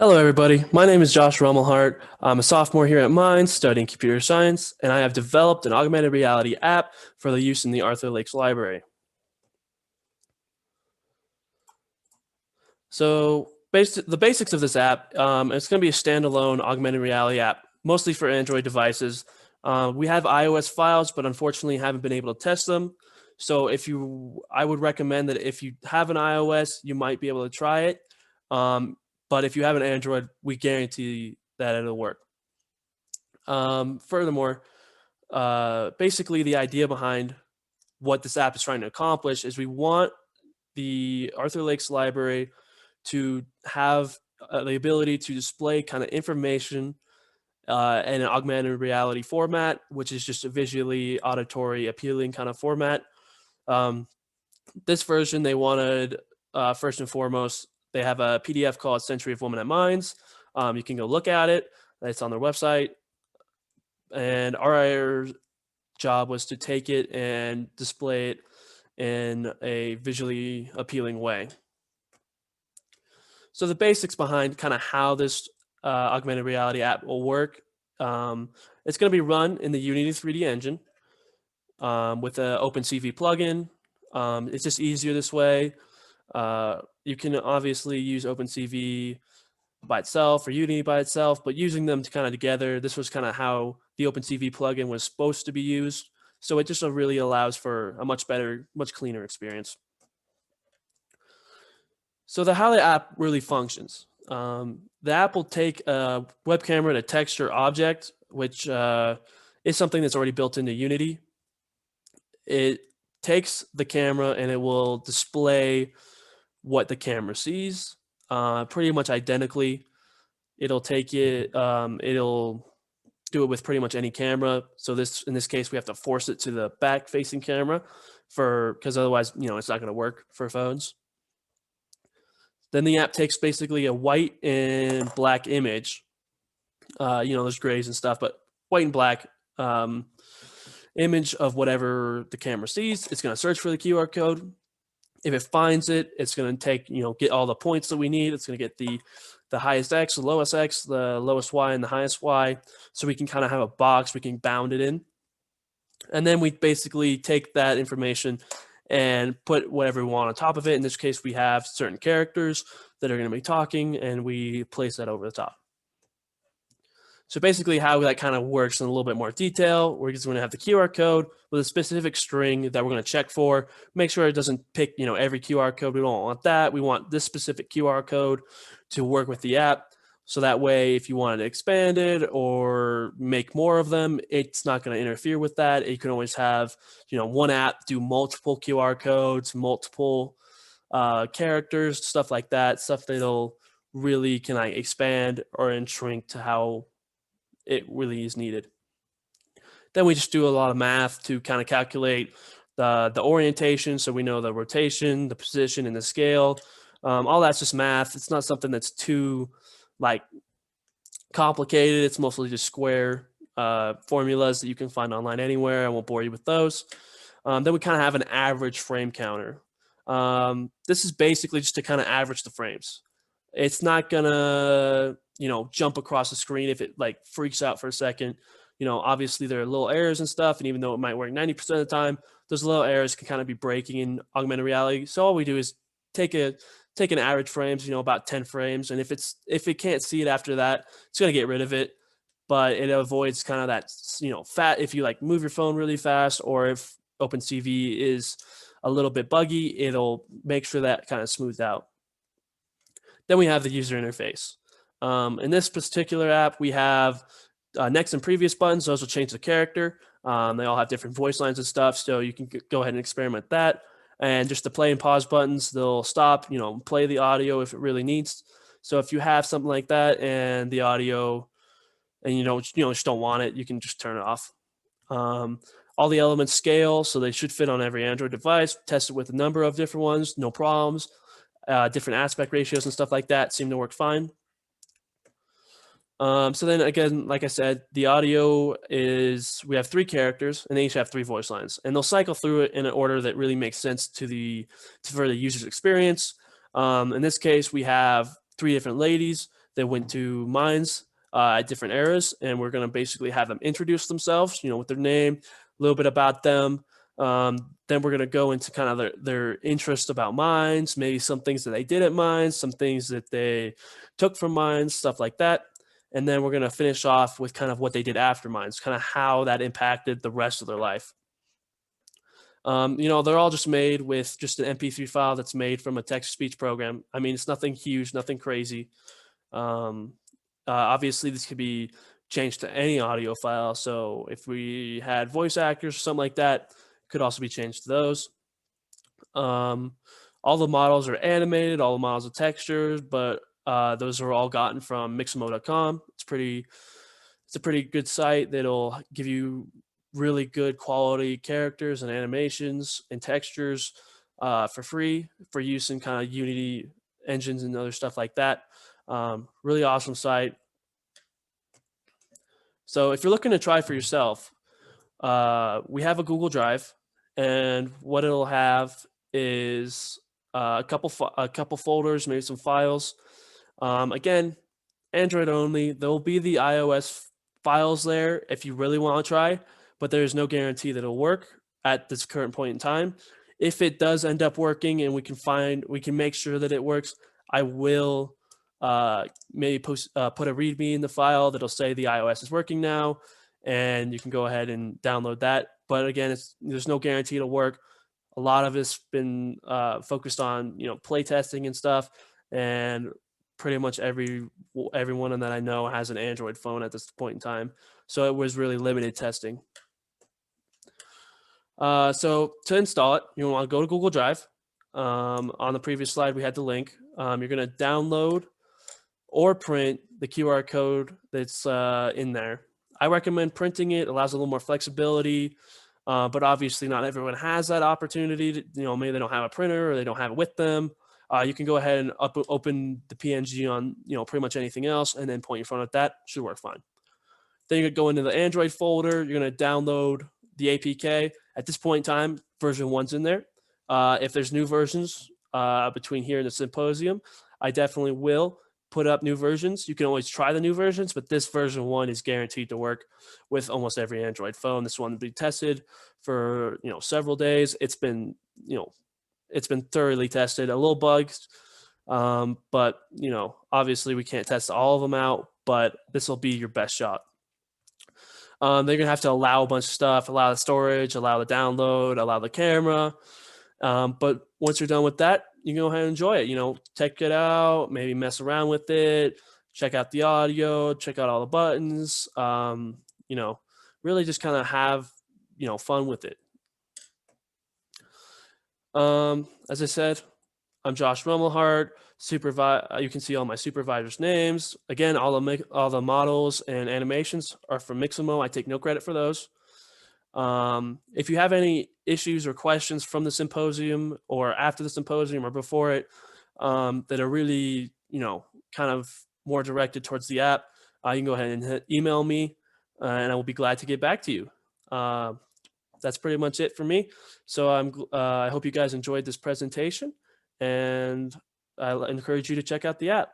Hello, everybody. My name is Josh Rummelhart. I'm a sophomore here at Mines studying computer science, and I have developed an augmented reality app for the use in the Arthur Lakes Library. So, the basics of this app, it's going to be a standalone augmented reality app, mostly for Android devices. We have iOS files, but unfortunately haven't been able to test them. So, I would recommend that if you have an iOS, you might be able to try it. But if you have an Android, we guarantee that it'll work. Furthermore, basically the idea behind what this app is trying to accomplish is we want the Arthur Lakes Library to have the ability to display kind of information in an augmented reality format, which is just a visually auditory appealing kind of format. This version they wanted, first and foremost, they have a PDF called Century of Women at Mines. You can go look at it. It's on their website. And our job was to take it and display it in a visually appealing way. So the basics behind kind of how this augmented reality app will work, it's going to be run in the Unity 3D engine with an OpenCV plugin. It's just easier this way. You can obviously use OpenCV by itself or Unity by itself, but using them kind of together, this was kind of how the OpenCV plugin was supposed to be used. So it just really allows for a much better, much cleaner experience. So how the app really functions. The app will take a web camera and a texture object, which is something that's already built into Unity. It takes the camera and it will display what the camera sees pretty much identically. It'll take it, it'll do it with pretty much any camera. So in this case, we have to force it to the back facing camera because otherwise, it's not going to work for phones. Then the app takes basically a white and black image. There's grays and stuff, but white and black image of whatever the camera sees. It's going to search for the QR code. If it finds it, it's going to get all the points that we need. It's going to get the highest X, the lowest Y, and the highest Y. So we can kind of have a box we can bound it in. And then we basically take that information and put whatever we want on top of it. In this case, we have certain characters that are going to be talking, and we place that over the top. So basically how that kind of works in a little bit more detail, we're just going to have the QR code with a specific string that we're going to check for. Make sure it doesn't pick, every QR code. We don't want that. We want this specific QR code to work with the app. So that way, if you wanted to expand it or make more of them, it's not going to interfere with that. You can always have, one app do multiple QR codes, multiple characters, stuff like that, stuff that'll really can expand or shrink to how it really is needed. Then we just do a lot of math to kind of calculate the orientation, so we know the rotation, the position, and the scale. All that's just math. It's not something that's too complicated. It's mostly just square formulas that you can find online anywhere. I won't bore you with those. Then we kind of have an average frame counter. This is basically just to kind of average the frames. It's not gonna jump across the screen if it freaks out for a second. Obviously there are little errors and stuff, and even though it might work 90% of the time, those little errors can kind of be breaking in augmented reality. So all we do is take an average frames, about 10 frames, and if it can't see it after that, it's gonna get rid of it. But it avoids kind of that fat if you move your phone really fast, or if OpenCV is a little bit buggy, it'll make sure that kind of smooths out. Then we have the user interface. In this particular app, we have next and previous buttons. Those will change the character. They all have different voice lines and stuff, so you can go ahead and experiment with that. And just the play and pause buttons, they'll stop, play the audio if it really needs. So if you have something like that and the audio, and just don't want it, you can just turn it off. All the elements scale, so they should fit on every Android device. Test it with a number of different ones, no problems. Different aspect ratios and stuff like that seem to work fine. So then again, like I said, the audio is, we have 3 characters and they each have 3 voice lines, and they'll cycle through it in an order that really makes sense for the user's experience. In this case, we have 3 different ladies. that went to mines at different eras, and we're going to basically have them introduce themselves, with their name, a little bit about them. Then we're going to go into kind of their interest about mines, maybe some things that they did at mines, some things that they took from mines, stuff like that. And then we're going to finish off with kind of what they did after mines, kind of how that impacted the rest of their life. They're all just made with just an MP3 file that's made from a text-to-speech program. I mean, it's nothing huge, nothing crazy. Obviously, this could be changed to any audio file. So if we had voice actors or something like that, it could also be changed to those. All the models are animated, all the models are textures, but those are all gotten from mixamo.com. It's a pretty good site that'll give you really good quality characters and animations and textures for free for use in kind of Unity engines and other stuff like that. Really awesome site. So if you're looking to try for yourself, we have a Google Drive, and what it'll have is a couple folders, maybe some files. Again, Android only. There will be the iOS files there if you really want to try, but there's no guarantee that it'll work at this current point in time. If it does end up working and we can make sure that it works, I will maybe put a README in the file that'll say the iOS is working now, and you can go ahead and download that. But again, there's no guarantee it'll work. A lot of it's been focused on play testing and stuff, and pretty much everyone that I know has an Android phone at this point in time. So it was really limited testing. So to install it, you want to go to Google Drive. On the previous slide, we had the link. You're going to download or print the QR code that's in there. I recommend printing it. It allows a little more flexibility, but obviously not everyone has that opportunity. Maybe they don't have a printer or they don't have it with them. You can go ahead and open the PNG on pretty much anything else, and then point your phone at that. Should work fine. Then you're going to go into the Android folder. You're going to download the APK. At this point in time, version 1's in there. If there's new versions between here and the symposium, I definitely will put up new versions. You can always try the new versions, but this version 1 is guaranteed to work with almost every Android phone. This one will be tested for several days. It's been thoroughly tested. A little bugs, but obviously we can't test all of them out. But this will be your best shot. They're gonna have to allow a bunch of stuff, allow the storage, allow the download, allow the camera. But once you're done with that, you can go ahead and enjoy it. Check it out, maybe mess around with it, check out the audio, check out all the buttons. Really just kind of have fun with it. As I said, I'm Josh Rummelhart. You can see all my supervisors' names. Again, all the models and animations are from Mixamo. I take no credit for those. If you have any issues or questions from the symposium or after the symposium or before it that are really, kind of more directed towards the app, you can go ahead and email me and I will be glad to get back to you. That's pretty much it for me. So I hope you guys enjoyed this presentation, and I encourage you to check out the app.